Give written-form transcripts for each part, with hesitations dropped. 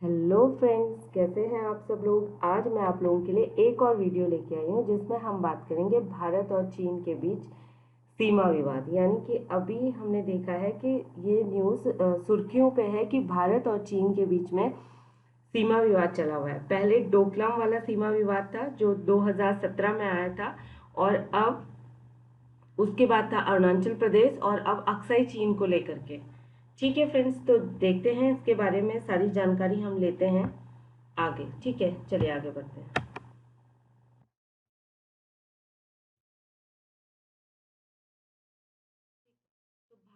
Hello friends, कैसे हैं आप सब लोग। आज मैं आप लोगों के लिए एक और वीडियो लेके आई हूँ जिसमें हम बात करेंगे भारत और चीन के बीच सीमा विवाद। यानी कि अभी हमने देखा है कि ये न्यूज़ सुर्खियों पे है कि भारत और चीन के बीच में सीमा विवाद चला हुआ है। पहले डोकलाम वाला सीमा विवाद था जो 2017 में आया था, और अब उसके बाद था अरुणाचल प्रदेश, और अब अक्साई चीन को लेकर के। ठीक है फ्रेंड्स, तो देखते हैं इसके बारे में सारी जानकारी हम लेते हैं आगे। ठीक है, चलिए आगे बढ़ते हैं।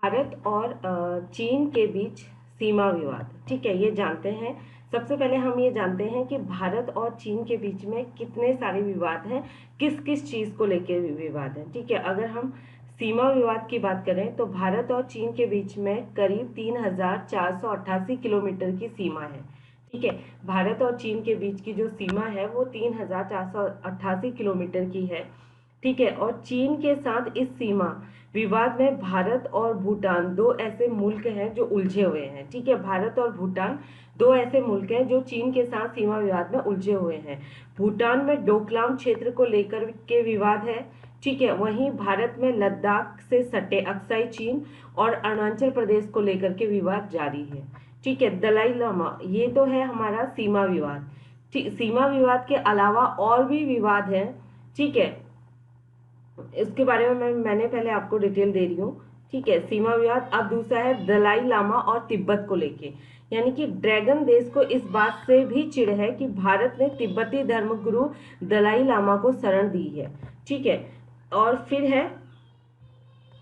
भारत और चीन के बीच सीमा विवाद, ठीक है, ये जानते हैं। सबसे पहले हम ये जानते हैं कि भारत और चीन के बीच में कितने सारे विवाद हैं, किस किस चीज़ को लेकर विवाद है। ठीक है, अगर हम सीमा विवाद की बात करें तो भारत और चीन के बीच में करीब 3,488 किलोमीटर की सीमा है। ठीक है, भारत और चीन के बीच की जो सीमा है वो 3,488 किलोमीटर की है। ठीक है, और चीन के साथ इस सीमा विवाद में भारत और भूटान दो ऐसे मुल्क हैं जो उलझे हुए हैं। ठीक है, भारत और भूटान दो ऐसे मुल्क हैं जो चीन के साथ सीमा विवाद में उलझे हुए हैं। भूटान में डोकलाम क्षेत्र को लेकर के विवाद है। ठीक है, वहीं भारत में लद्दाख से सटे अक्साई चीन और अरुणाचल प्रदेश को लेकर के विवाद जारी है। ठीक है, दलाई लामा, ये तो है हमारा सीमा विवाद। ठीक, सीमा विवाद के अलावा और भी विवाद है। ठीक है, इसके बारे में मैंने पहले आपको डिटेल दे रही हूँ। ठीक है, सीमा विवाद। अब दूसरा है दलाई लामा और तिब्बत को लेके। यानी कि ड्रैगन देश को इस बात से भी चिढ़ है कि भारत ने तिब्बती धर्मगुरु दलाई लामा को शरण दी है। ठीक है, और फिर है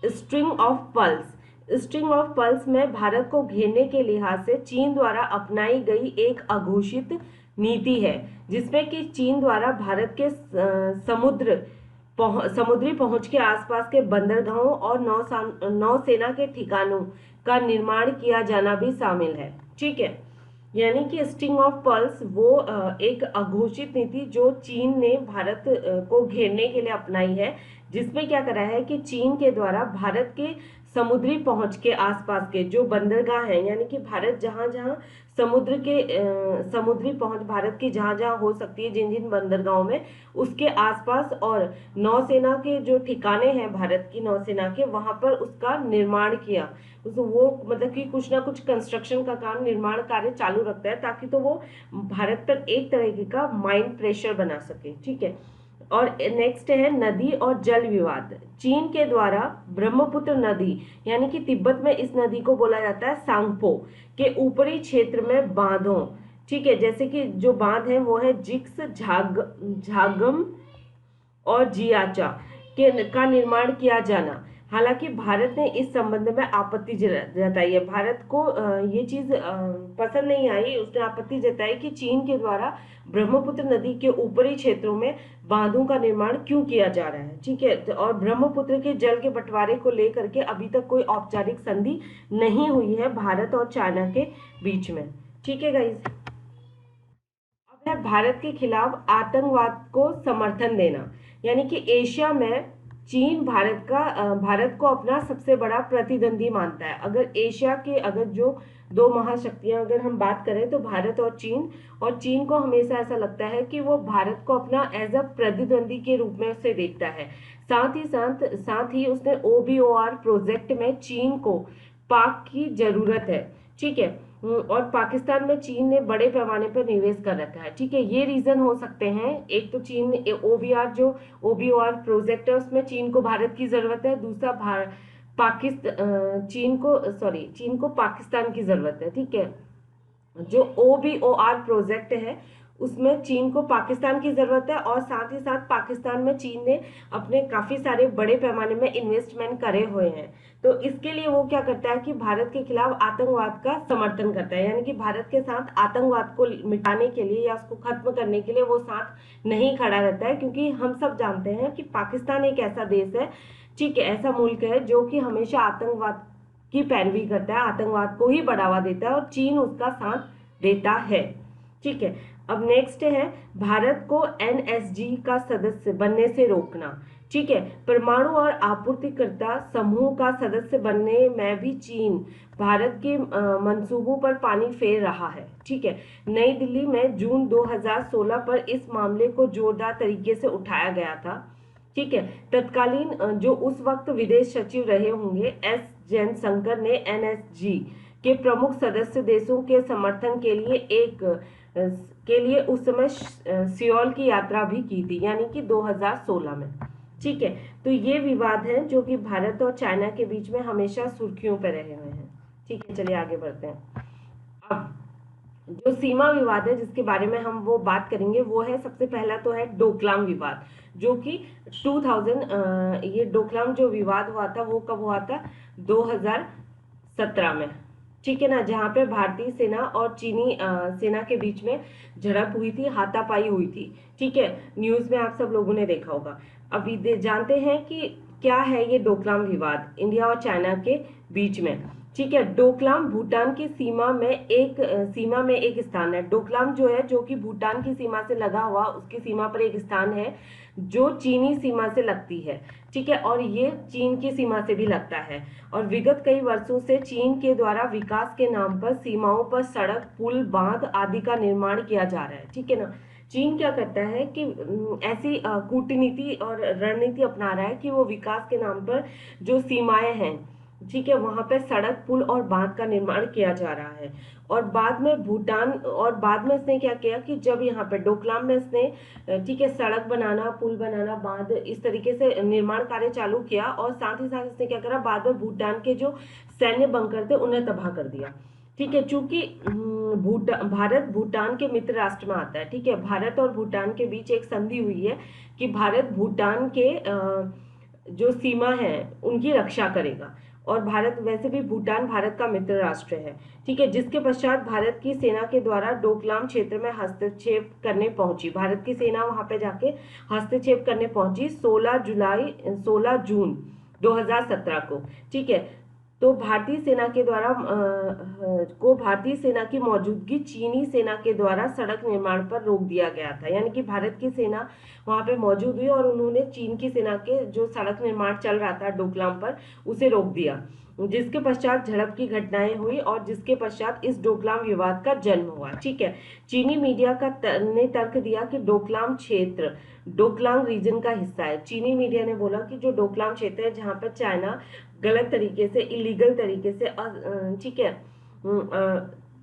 string of pulse. String of pulse में भारत को घेरने के लिहाज से चीन द्वारा अपनाई गई एक अघोषित नीति है, जिसमें कि चीन द्वारा भारत के समुद्री पहुंच के आसपास के बंदरगाहों और नौसेना के ठिकानों का निर्माण किया जाना भी शामिल है। ठीक है, यानी कि स्ट्रिंग ऑफ पर्ल्स वो एक अघोषित नीति जो चीन ने भारत को घेरने के लिए अपनाई है, जिसमें क्या करा है कि चीन के द्वारा भारत के समुद्री पहुंच के आसपास के जो बंदरगाह हैं, यानी कि भारत जहां जहां समुद्री पहुंच भारत की जहां जहां हो सकती है, जिन जिन बंदरगाहों में, उसके आसपास, और नौसेना के जो ठिकाने हैं भारत की नौसेना के, वहां पर उसका निर्माण किया। वो मतलब कि कुछ ना कुछ कंस्ट्रक्शन का काम, निर्माण कार्य चालू रखता है, ताकि तो वो भारत पर एक तरीके का माइंड प्रेशर बना सके। ठीक है, और नेक्स्ट है नदी और जल विवाद। चीन के द्वारा ब्रह्मपुत्र नदी, यानी कि तिब्बत में इस नदी को बोला जाता है सांगपो, के ऊपरी क्षेत्र में बांधों, ठीक है, जैसे कि जो बांध है वो है जिक्स, झागम और जियाचा के का निर्माण किया जाना। हालांकि भारत ने इस संबंध में आपत्ति जताई है। भारत को ये चीज पसंद नहीं आई। उसने आपत्ति जताई कि चीन के द्वारा ब्रह्मपुत्र नदी के ऊपरी क्षेत्रों में बांधों का निर्माण क्यों किया जा रहा है। ठीक है, और ब्रह्मपुत्र के जल के बंटवारे को लेकर के अभी तक कोई औपचारिक संधि नहीं हुई है भारत और चाइना के बीच में। ठीक है गाइस, अब है भारत के खिलाफ आतंकवाद को समर्थन देना। यानी कि एशिया में चीन भारत को अपना सबसे बड़ा प्रतिद्वंदी मानता है। अगर एशिया के अगर जो दो महाशक्तियां अगर हम बात करें तो भारत और चीन को हमेशा ऐसा लगता है कि वो भारत को अपना एज अ प्रतिद्वंदी के रूप में उसे देखता है। साथ ही उसने OBOR प्रोजेक्ट में चीन को पाक की जरूरत है। ठीक है, और पाकिस्तान में चीन ने बड़े पैमाने पर निवेश कर रखा है। ठीक है, ये रीजन हो सकते हैं। एक तो चीन OBOR प्रोजेक्ट है, उसमें चीन को भारत की जरूरत है। दूसरा चीन को पाकिस्तान की जरूरत है। ठीक है, जो OBOR प्रोजेक्ट है उसमें चीन को पाकिस्तान की जरूरत है, और साथ ही साथ पाकिस्तान में चीन ने अपने काफी सारे बड़े पैमाने में इन्वेस्टमेंट करे हुए हैं। तो इसके लिए वो क्या करता है कि भारत के खिलाफ आतंकवाद का समर्थन करता है। यानी कि भारत के साथ आतंकवाद को मिटाने के लिए या उसको खत्म करने के लिए वो साथ नहीं खड़ा रहता है, क्योंकि हम सब जानते हैं कि पाकिस्तान एक ऐसा देश है, ठीक है, ऐसा मुल्क है जो कि हमेशा आतंकवाद की पैरवी करता है, आतंकवाद को ही बढ़ावा देता है, और चीन उसका साथ देता है। ठीक है, अब नेक्स्ट है भारत को NSG का सदस्य बनने से रोकना। ठीक है। परमाणु और आपूर्तिकर्ता समूह का सदस्य बनने में भी चीन भारत के मंसूबों पर पानी फेर रहा है। ठीक है। नई दिल्ली में जून 2016 पर इस मामले को जोरदार तरीके से उठाया गया था। ठीक है। तत्कालीन जो उस वक्त विदेश सचिव रहे होंगे एस जयशंकर ने एनएसजी के प्रमुख सदस्य देशों के समर्थन के लिए उस समय सियोल की यात्रा भी की थी, यानी कि 2016 में। ठीक है। तो ये विवाद है जो कि भारत और चाइना के बीच में हमेशा सुर्खियों पर रहे हुए हैं। ठीक है, चलिए आगे बढ़ते हैं। अब जो सीमा विवाद है जिसके बारे में हम वो बात करेंगे वो है, सबसे पहला तो है डोकलाम विवाद, जो कि 2000 ये डोकलाम जो विवाद हुआ था वो कब हुआ था? 2017 में। ठीक है ना, जहाँ पे भारतीय सेना और चीनी सेना के बीच में झड़प हुई थी, हाथापाई हुई थी। ठीक है, न्यूज में आप सब लोगों ने देखा होगा। अभी जानते हैं कि क्या है ये डोकलाम विवाद इंडिया और चाइना के बीच में। ठीक है। डोकलाम भूटान की सीमा में एक स्थान है। डोकलाम जो है, जो कि भूटान की सीमा से लगा हुआ उसकी सीमा पर एक स्थान है जो चीनी सीमा से लगती है। ठीक है, और ये चीन की सीमा से भी लगता है। और विगत कई वर्षों से चीन के द्वारा विकास के नाम पर सीमाओं पर सड़क, पुल, बांध आदि का निर्माण किया जा रहा है। ठीक है ना। चीन क्या करता है कि ऐसी कूटनीति और रणनीति अपना रहा है कि वो विकास के नाम पर जो सीमाएं हैं, ठीक है, वहां पे सड़क, पुल और बांध का निर्माण किया जा रहा है। और बाद में इसने क्या किया कि जब यहाँ पे डोकलाम में इसने ठीक है सड़क बनाना, पुल बनाना, बांध, इस तरीके से निर्माण कार्य चालू किया। और साथ ही साथ इसने क्या करा, बाद में भूटान के जो सैन्य बंकर थे उन्हें तबाह कर दिया। ठीक है, चूंकि भारत भूटान के मित्र राष्ट्र में आता है। ठीक है, भारत और भूटान के बीच एक संधि हुई है कि भारत भूटान के जो सीमा है उनकी रक्षा करेगा। और भारत, वैसे भी भूटान भारत का मित्र राष्ट्र है। ठीक है, जिसके पश्चात भारत की सेना के द्वारा डोकलाम क्षेत्र में हस्तक्षेप करने पहुंची। भारत की सेना वहां पे जाके हस्तक्षेप करने पहुंची 16 जून 2017 को। ठीक है, तो भारतीय सेना की मौजूदगी चीनी सेना के द्वारा सड़क निर्माण पर रोक दिया गया था। यानी कि भारत की सेना वहां पे मौजूद हुई और उन्होंने चीन की सेना के जो सड़क निर्माण चल रहा था डोकलाम पर उसे रोक दिया, जिसके पश्चात झड़प की घटनाएं हुई और जिसके पश्चात इस डोकलाम विवाद का जन्म हुआ। ठीक है, चीनी मीडिया ने तर्क दिया कि डोकलाम क्षेत्र डोकलाम रीजन का हिस्सा है। चीनी मीडिया ने बोला कि जो डोकलाम क्षेत्र है जहाँ पर चाइना गलत तरीके से, इलीगल तरीके से ठीक है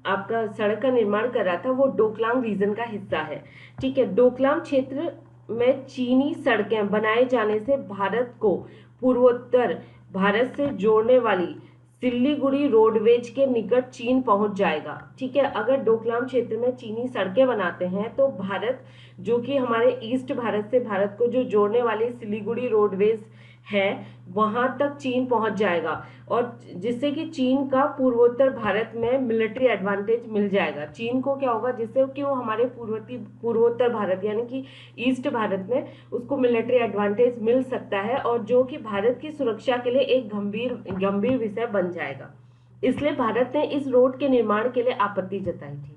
आपका सड़क का निर्माण कर रहा था, वो डोकलाम रीजन का हिस्सा है। ठीक है, डोकलाम क्षेत्र में चीनी सड़कें बनाए जाने से भारत को पूर्वोत्तर भारत से जोड़ने वाली सिल्लीगुड़ी रोडवेज के निकट चीन पहुंच जाएगा। ठीक है, अगर डोकलाम क्षेत्र में चीनी सड़कें बनाते हैं तो भारत, जो कि हमारे ईस्ट भारत से भारत को जो जोड़ने वाली सिलीगुड़ी रोडवेज है, वहां तक चीन पहुंच जाएगा। और जिससे कि चीन का पूर्वोत्तर भारत में मिलिट्री एडवांटेज मिल जाएगा। चीन को क्या होगा, जिससे कि वो हमारे पूर्वोत्तर भारत यानी कि ईस्ट भारत में उसको मिलिट्री एडवांटेज मिल सकता है, और जो कि भारत की सुरक्षा के लिए एक गंभीर विषय बन जाएगा। इसलिए भारत ने इस रोड के निर्माण के लिए आपत्ति जताई थी।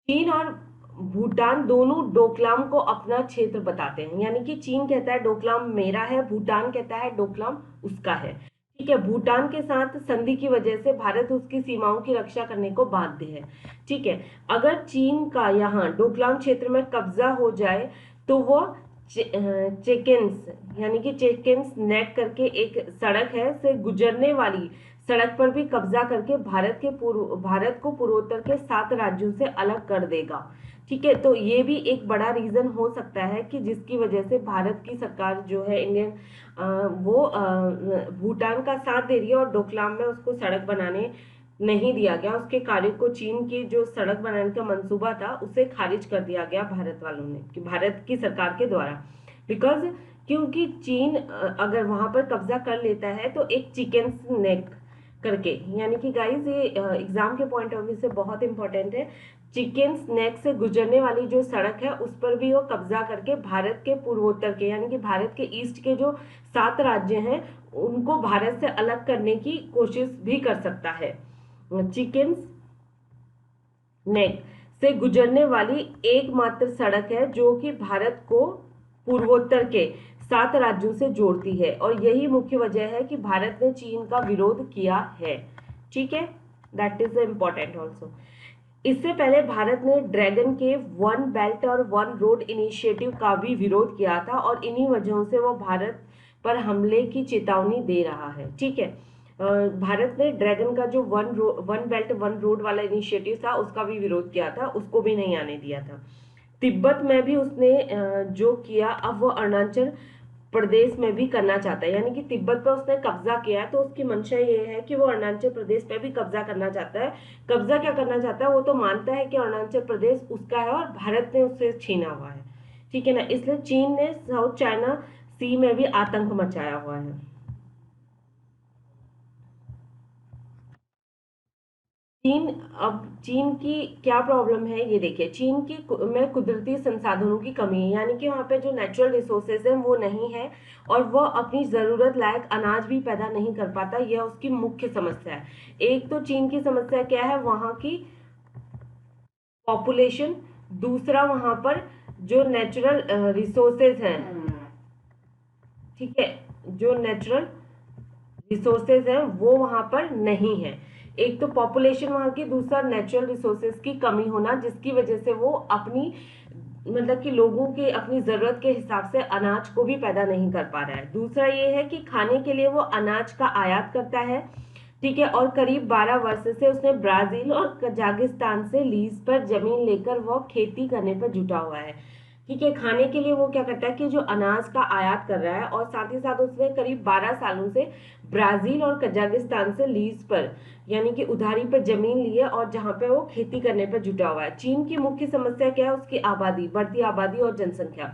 चीन और भूटान दोनों डोकलाम को अपना क्षेत्र बताते हैं। यानी कि चीन कहता है डोकलाम मेरा है, भूटान कहता है डोकलाम उसका है। ठीक है, भूटान के साथ संधि की वजह से भारत उसकी सीमाओं की रक्षा करने को बाध्य है। ठीक है, अगर चीन का यहाँ डोकलाम क्षेत्र में कब्जा हो जाए तो वो चेकेंस यानी कि चेकेंस नेक करके एक सड़क है से गुजरने वाली सड़क पर भी कब्जा करके भारत को पूर्वोत्तर के 7 राज्यों से अलग कर देगा। ठीक है, तो ये भी एक बड़ा रीजन हो सकता है कि जिसकी वजह से भारत की सरकार जो है इंडियन वो भूटान का साथ दे रही है और डोकलाम में उसको सड़क बनाने नहीं दिया गया। उसके कार्य को, चीन की जो सड़क बनाने का मंसूबा था उसे खारिज कर दिया गया भारत वालों ने, कि भारत की सरकार के द्वारा। बिकॉज क्योंकि चीन अगर वहां पर कब्जा कर लेता है तो एक चिकन नेक करके, यानी कि गाइस ये एग्जाम के पॉइंट ऑफ व्यू से बहुत इंपॉर्टेंट है। चिकन नेक से गुजरने वाली जो सड़क है उस पर भी वो कब्जा करके भारत के पूर्वोत्तर के यानी कि भारत के ईस्ट के जो 7 राज्य हैं उनको भारत से अलग करने की कोशिश भी कर सकता है। चिकन नेक से गुजरने वाली एकमात्र सड़क है जो कि भारत को पूर्वोत्तर के 7 राज्यों से जोड़ती है और यही मुख्य वजह है कि भारत ने चीन का विरोध किया है। ठीक है, दैट इज इम्पोर्टेंट ऑल्सो। इससे पहले भारत ने ड्रैगन के वन बेल्ट और वन रोड इनिशिएटिव का भी विरोध किया था और इन्हीं वजहों से वो भारत पर हमले की चेतावनी दे रहा है। ठीक है, भारत ने ड्रैगन का जो वन बेल्ट वन रोड वाला इनिशिएटिव था उसका भी विरोध किया था, उसको भी नहीं आने दिया था। तिब्बत में भी उसने जो किया, अब वो अरुणाचल प्रदेश में भी करना चाहता है, यानी कि तिब्बत पर उसने कब्जा किया है तो उसकी मंशा ये है कि वो अरुणाचल प्रदेश पे भी कब्जा करना चाहता है। कब्जा क्या करना चाहता है, वो तो मानता है कि अरुणाचल प्रदेश उसका है और भारत ने उससे छीना हुआ है। ठीक है ना, इसलिए चीन ने साउथ चाइना सी में भी आतंक मचाया हुआ है। चीन, अब चीन की क्या प्रॉब्लम है ये देखिए, चीन की में कुदरती संसाधनों की कमी है, यानी कि वहाँ पे जो नेचुरल रिसोर्सेज हैं वो नहीं है और वो अपनी ज़रूरत लायक अनाज भी पैदा नहीं कर पाता, यह उसकी मुख्य समस्या है। एक तो चीन की समस्या क्या है, वहाँ की पॉपुलेशन, दूसरा वहाँ पर जो नेचुरल रिसोर्सेज हैं, ठीक है, जो नेचुरल रिसोर्सेज हैं वो वहाँ पर नहीं है। एक तो पॉपुलेशन वहाँ की, दूसरा नेचुरल रिसोर्सेज की कमी होना, जिसकी वजह से वो अपनी मतलब कि लोगों के अपनी ज़रूरत के हिसाब से अनाज को भी पैदा नहीं कर पा रहा है। दूसरा ये है कि खाने के लिए वो अनाज का आयात करता है। ठीक है, और करीब 12 वर्ष से उसने ब्राज़ील और कजाकिस्तान से लीज पर जमीन लेकर वो खेती करने पर जुटा हुआ है। ठीक है, खाने के लिए वो क्या करता है कि जो अनाज का आयात कर रहा है और साथ ही साथ उसने करीब 12 सालों से ब्राज़ील और कजाकिस्तान से लीज पर यानी कि उधारी पर जमीन ली है और जहाँ पे वो खेती करने पर जुटा हुआ है। चीन की मुख्य समस्या क्या है, उसकी आबादी, बढ़ती आबादी और जनसंख्या।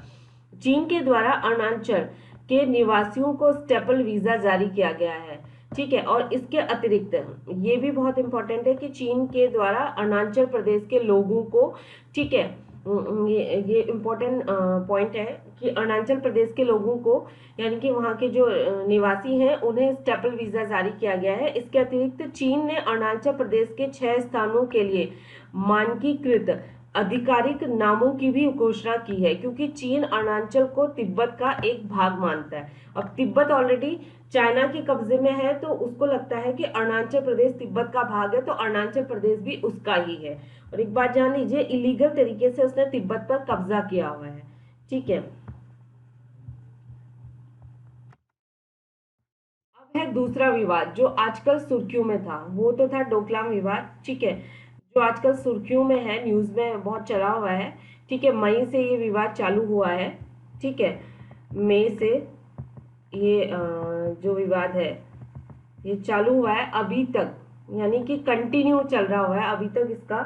चीन के द्वारा अरुणाचल के निवासियों को स्टेपल वीजा जारी किया गया है। ठीक है, और इसके अतिरिक्त ये भी बहुत इंपॉर्टेंट है कि चीन के द्वारा अरुणाचल प्रदेश के लोगों को, ठीक है, ये इम्पोर्टेंट पॉइंट है कि अरुणाचल प्रदेश के लोगों को यानी कि वहाँ के जो निवासी हैं उन्हें स्टेपल वीजा जारी किया गया है। इसके अतिरिक्त चीन ने अरुणाचल प्रदेश के 6 स्थानों के लिए मानकीकृत आधिकारिक नामों की भी घोषणा की है, क्योंकि चीन अरुणाचल को तिब्बत का एक भाग मानता है। अब तिब्बत ऑलरेडी चाइना के कब्जे में है तो उसको लगता है कि अरुणाचल प्रदेश तिब्बत का भाग है तो अरुणाचल प्रदेश भी उसका ही है। और एक बात जान लीजिए, इलीगल तरीके से उसने तिब्बत पर कब्जा किया हुआ है। ठीक है, अब है दूसरा विवाद जो आजकल सुर्खियों में था, वो तो था डोकलाम विवाद। ठीक है, जो आजकल सुर्खियों में है, न्यूज में बहुत चला हुआ है। ठीक है, मई से ये विवाद चालू हुआ है। ठीक है, मई से ये जो विवाद है ये चालू हुआ है, अभी तक यानी कि कंटिन्यू चल रहा हुआ है, अभी तक इसका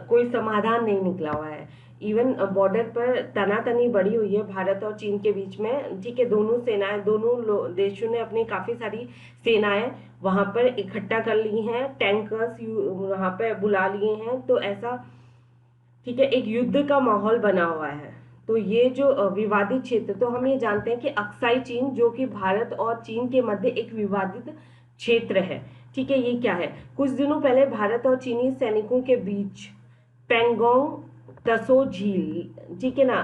कोई समाधान नहीं निकला हुआ है। इवन बॉर्डर पर तनातनी बढ़ी हुई है भारत और चीन के बीच में। ठीक है, दोनों सेनाएं, दोनों देशों ने अपनी काफ़ी सारी सेनाएं वहां पर इकट्ठा कर ली हैं, टैंकर्स वहां पर बुला लिए हैं, तो ऐसा, ठीक है, एक युद्ध का माहौल बना हुआ है। तो ये जो विवादित क्षेत्र, तो हम ये जानते हैं कि अक्साई चीन जो कि भारत और चीन के मध्य एक विवादित क्षेत्र है। ठीक है, ये क्या है, कुछ दिनों पहले भारत और चीनी सैनिकों के बीच पेंगोंग तसो झील, ठीक है ना,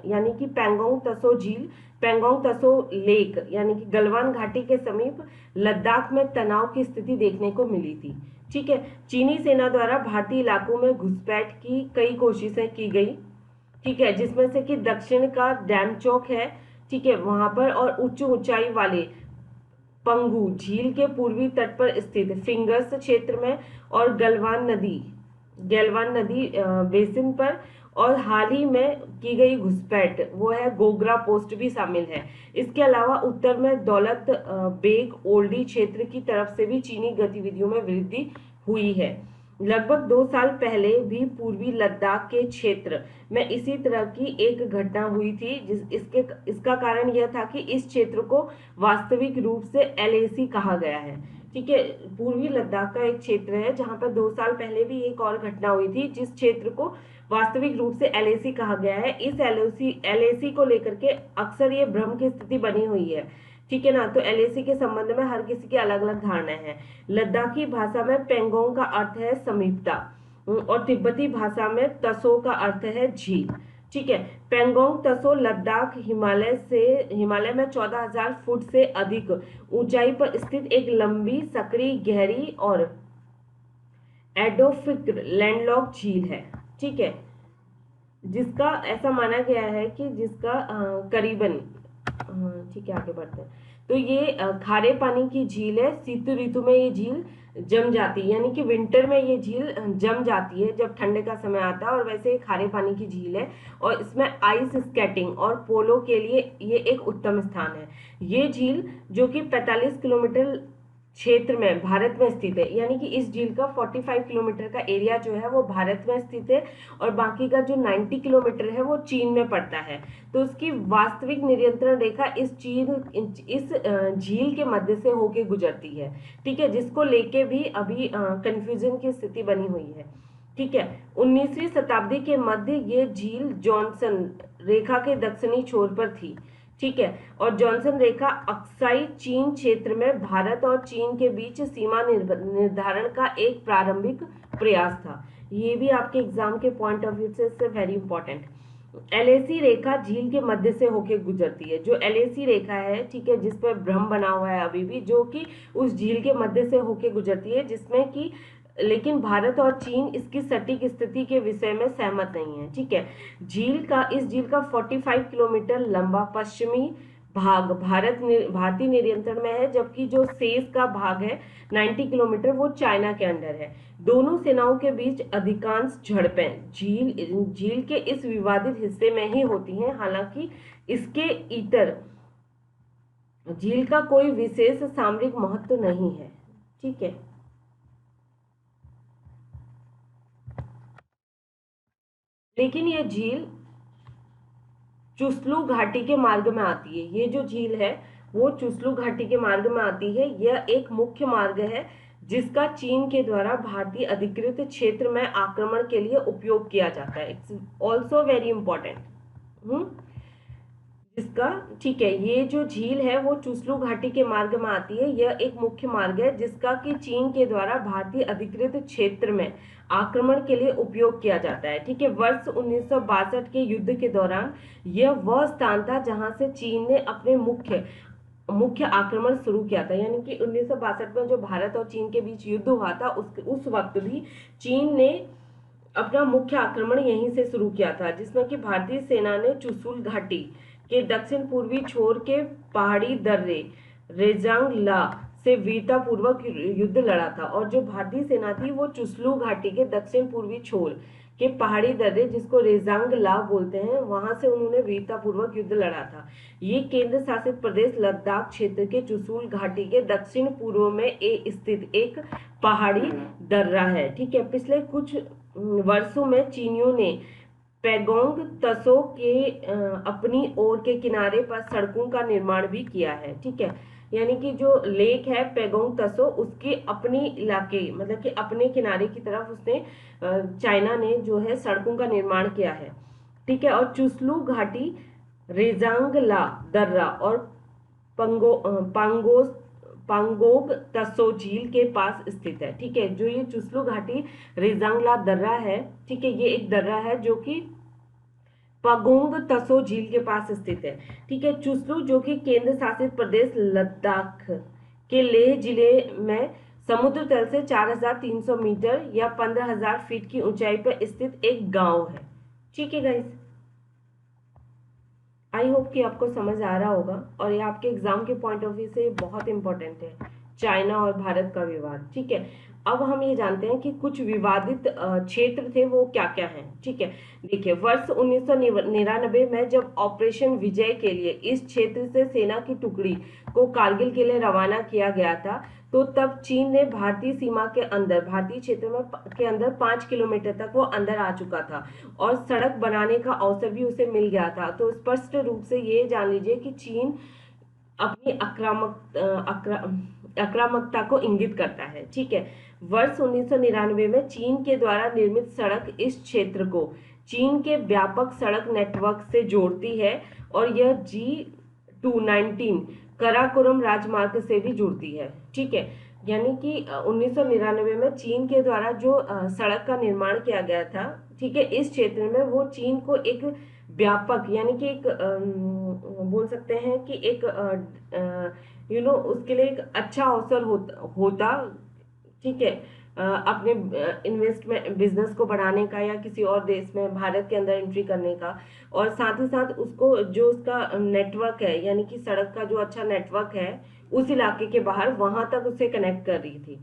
यानी कि पेंगोंग तसो झील, पेंगोंग तसो लेक यानी कि गलवान घाटी के समीप लद्दाख में तनाव की स्थिति देखने को मिली थी। ठीक है, चीनी सेना द्वारा भारतीय इलाकों में घुसपैठ की कई कोशिशें की गई। ठीक है, जिसमें से कि दक्षिण का डैम चौक है, ठीक है, वहां पर, और उच्च ऊंचाई वाले पंगू झील के पूर्वी तट पर स्थित फिंगर्स क्षेत्र में और गैलवान नदी बेसिन पर, और हाल ही में की गई घुसपैठ वो है गोगरा पोस्ट भी शामिल है। इसके अलावा उत्तर में दौलत बेग ओल्डी क्षेत्र की तरफ से भी चीनी गतिविधियों में वृद्धि हुई है। लगभग 2 साल पहले भी पूर्वी लद्दाख के क्षेत्र में इसी तरह की एक घटना हुई थी, इसका कारण यह था कि इस क्षेत्र को वास्तविक रूप से एलएसी कहा गया है। ठीक है, पूर्वी लद्दाख का एक क्षेत्र है जहां पर 2 साल पहले भी एक और घटना हुई थी, जिस क्षेत्र को वास्तविक रूप से एलएसी कहा गया है। इस एलएसी को लेकर के अक्सर ये भ्रम की स्थिति बनी हुई है। ठीक है ना, तो एलएसी के संबंध में हर किसी की अलग अलग धारणाएं हैं। लद्दाखी भाषा में पेंगोंग का अर्थ है समीपता और तिब्बती भाषा में तसो का अर्थ है झील। ठीक है। पेंगोंग त्सो लद्दाख हिमालय में 14,000 फुट से अधिक ऊंचाई पर स्थित एक लंबी, सकरी, गहरी और एडोफिक लैंडलॉक झील है। ठीक है, जिसका ऐसा माना गया है कि जिसका करीबन ठीक है, आगे बढ़ते हैं। तो ये खारे पानी की झील है। शीत ऋतु में ये झील जम जाती है, यानी कि विंटर में ये झील जम जाती है जब ठंडे का समय आता है, और वैसे ये खारे पानी की झील है और इसमें आइस स्केटिंग और पोलो के लिए ये एक उत्तम स्थान है। ये झील जो कि 45 किलोमीटर क्षेत्र में भारत में स्थित है, यानी कि इस झील का 45 किलोमीटर का एरिया जो है वो भारत में स्थित है और बाकी का जो 90 किलोमीटर है वो चीन में पड़ता है। तो उसकी वास्तविक नियंत्रण रेखा इस झील के मध्य से होके गुजरती है। ठीक है, जिसको लेके भी अभी कंफ्यूजन की स्थिति बनी हुई है। ठीक है, 19वीं शताब्दी के मध्य ये झील जॉनसन रेखा के दक्षिणी छोर पर थी। ठीक है, और जॉनसन रेखा अक्साई चीन क्षेत्र में भारत और चीन के बीच सीमा निर्धारण का एक प्रारंभिक प्रयास था। ये भी आपके एग्जाम के पॉइंट ऑफ व्यू से वेरी इंपॉर्टेंट। एलएसी रेखा झील के मध्य से होकर गुजरती है। जो एलएसी रेखा है, ठीक है, जिस पर भ्रम बना हुआ है अभी भी, जो कि उस झील के मध्य से होकर गुजरती है, जिसमें कि लेकिन भारत और चीन इसकी सटीक स्थिति के विषय में सहमत नहीं है। ठीक है, इस झील का 45 किलोमीटर लंबा पश्चिमी भाग भारतीय नियंत्रण में है, जबकि जो शेष का भाग है 90 किलोमीटर वो चाइना के अंडर है। दोनों सेनाओं के बीच अधिकांश झड़पें झील के इस विवादित हिस्से में ही होती हैं। हालांकि इसके इतर झील का कोई विशेष सामरिक महत्व नहीं है। ठीक है, लेकिन ये झील चुसलू घाटी के मार्ग में आती है। ये जो झील है वो चुसलू घाटी के मार्ग में आती है। यह एक मुख्य मार्ग है जिसका चीन के द्वारा भारतीय अधिकृत क्षेत्र में आक्रमण के लिए उपयोग किया जाता है। It's also very important. जिसका, ठीक है, ये जो झील है वो चुसलू घाटी के मार्ग में आती है। यह एक मुख्य मार्ग है जिसका कि चीन के द्वारा भारतीय अधिकृत क्षेत्र में आक्रमण के लिए उपयोग किया जाता है। ठीक है, वर्ष 1962 के युद्ध के दौरान यह वह स्थान था जहां से चीन ने अपने मुख्य आक्रमण शुरू किया था। यानी कि 1962 में जो भारत और चीन के बीच युद्ध हुआ था उस वक्त भी चीन ने अपना मुख्य आक्रमण यहीं से शुरू किया था, जिसमें कि भारतीय सेना ने चुसुल घाटी के दक्षिण पूर्वी छोर के पहाड़ी दर्रे रेजांग ला से वीरतापूर्वक युद्ध लड़ा था। और जो भारतीय सेना थी वो चुसलू घाटी के दक्षिण पूर्वी छोर के पहाड़ी दर्रे, जिसको रेजांग ला बोलते हैं, वहां से उन्होंने वीरतापूर्वक युद्ध लड़ा था। ये केंद्र शासित प्रदेश लद्दाख क्षेत्र के चुसुल घाटी के दक्षिण पूर्व में स्थित एक पहाड़ी दर्रा है। ठीक है, पिछले कुछ वर्षों में चीनियों ने पेगोंग त्सो के अपनी ओर के किनारे पर सड़कों का निर्माण भी किया है। ठीक है, यानी कि जो लेक है पेगोंग त्सो, उसके अपनी इलाके मतलब कि अपने किनारे की तरफ उसने चाइना ने जो है सड़कों का निर्माण किया है। ठीक है, और चुसलू घाटी रेजांगला दर्रा और पांगोग त्सो झील के पास स्थित है। ठीक है, जो ये चुसलू घाटी रेजांगला दर्रा है, ठीक है, ये एक दर्रा है जो कि पागोंग त्सो झील के पास स्थित है। ठीक है, चुसलू जो कि केंद्र शासित प्रदेश लद्दाख के लेह जिले में समुद्र तल से 4,300 मीटर या 15,000 फीट की ऊंचाई पर स्थित एक गांव है। ठीक है गाइस, आई होप कि आपको समझ आ रहा होगा और ये आपके एग्जाम के पॉइंट ऑफ व्यू से बहुत इंपॉर्टेंट है, चाइना और भारत का विवाद। ठीक है, अब हम ये जानते हैं कि कुछ विवादित क्षेत्र थे वो क्या क्या हैं। ठीक है, देखिए, वर्ष 1999 में जब ऑपरेशन विजय के लिए इस क्षेत्र से सेना की टुकड़ी को कारगिल के लिए रवाना किया गया था, तो तब चीन ने भारतीय सीमा के अंदर, भारतीय क्षेत्र में के अंदर 5 किलोमीटर तक वो अंदर आ चुका था और सड़क बनाने का अवसर भी उसे मिल गया था। तो स्पष्ट रूप से ये जान लीजिए कि चीन अपनी आक्रामकता को इंगित करता है। ठीक है, वर्ष 1999 में चीन के द्वारा निर्मित सड़क इस क्षेत्र को चीन के व्यापक सड़क नेटवर्क से जोड़ती है और यह G219 कराकोरम राजमार्ग से भी जुड़ती है। ठीक है, यानी कि 1999 में चीन के द्वारा जो सड़क का निर्माण किया गया था, ठीक है, इस क्षेत्र में वो चीन को एक व्यापक यानी कि एक बोल सकते हैं कि एक उसके लिए एक अच्छा अवसर होता, ठीक है, अपने इन्वेस्टमेंट बिजनेस को बढ़ाने का या किसी और देश में भारत के अंदर एंट्री करने का। और साथ ही साथ उसको जो उसका नेटवर्क है यानी कि सड़क का जो अच्छा नेटवर्क है उस इलाके के बाहर वहां तक उसे कनेक्ट कर रही थी,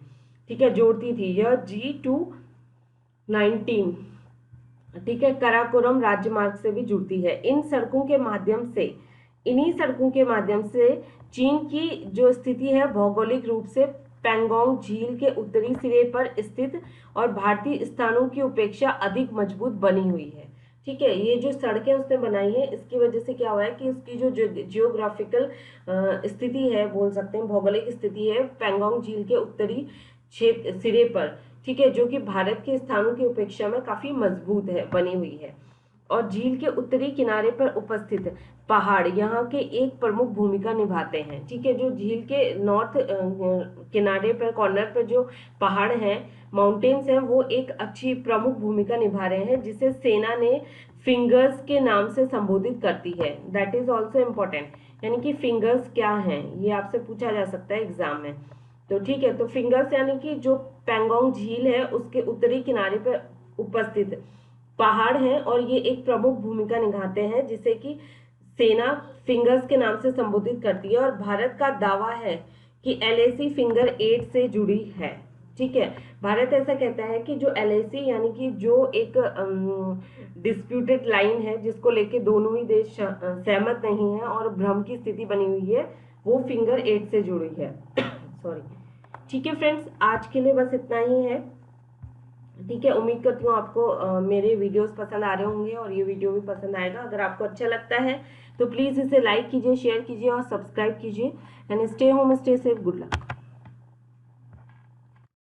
ठीक है, जोड़ती थी। यह G219, ठीक है, कराकोरम राजमार्ग से भी जुड़ती है। इन्हीं सड़कों के माध्यम से चीन की जो स्थिति है भौगोलिक रूप से पैंगोंग झील के उत्तरी सिरे पर स्थित और भारतीय स्थानों की अपेक्षा अधिक मजबूत बनी हुई है, ठीक है। ये जो सड़कें उसने बनाई है इसकी वजह से क्या हुआ है कि उसकी जो जियोग्राफिकल स्थिति है, बोल सकते हैं भौगोलिक स्थिति है, पैंगोंग झील के उत्तरी क्षेत्र सिरे पर, ठीक है, जो कि भारत के स्थानों की अपेक्षा में काफी मजबूत है, बनी हुई है। और झील के उत्तरी किनारे पर उपस्थित पहाड़ यहाँ के एक प्रमुख भूमिका निभाते हैं, ठीक है। जो झील के नॉर्थ किनारे पर, कॉर्नर पर जो पहाड़ हैं, माउंटेन्स हैं, वो एक अच्छी प्रमुख भूमिका निभा रहे हैं, जिसे सेना ने फिंगर्स के नाम से संबोधित करती है। That is also important. यानी कि फिंगर्स क्या हैं ये आपसे पूछा जा सकता है एग्जाम में। तो ठीक है, तो फिंगर्स यानी कि जो पैंगोंग झील है उसके उत्तरी किनारे पर उपस्थित पहाड़ हैं और ये एक प्रमुख भूमिका निभाते हैं, जिसे कि सेना फिंगर्स के नाम से संबोधित करती है। और भारत का दावा है कि LAC फिंगर 8 से जुड़ी है, ठीक है। भारत ऐसा कहता है कि जो LAC यानी कि जो एक डिस्प्यूटेड लाइन है जिसको लेके दोनों ही देश सहमत नहीं है और भ्रम की स्थिति बनी हुई है, वो फिंगर 8 से जुड़ी है। सॉरी, ठीक है फ्रेंड्स, आज के लिए बस इतना ही है, ठीक है। उम्मीद करती हूँ आपको मेरे वीडियोस पसंद आ रहे होंगे और ये वीडियो भी पसंद आएगा। अगर आपको अच्छा लगता है तो प्लीज़ इसे लाइक कीजिए, शेयर कीजिए और सब्सक्राइब कीजिए। And stay home, stay safe, good luck.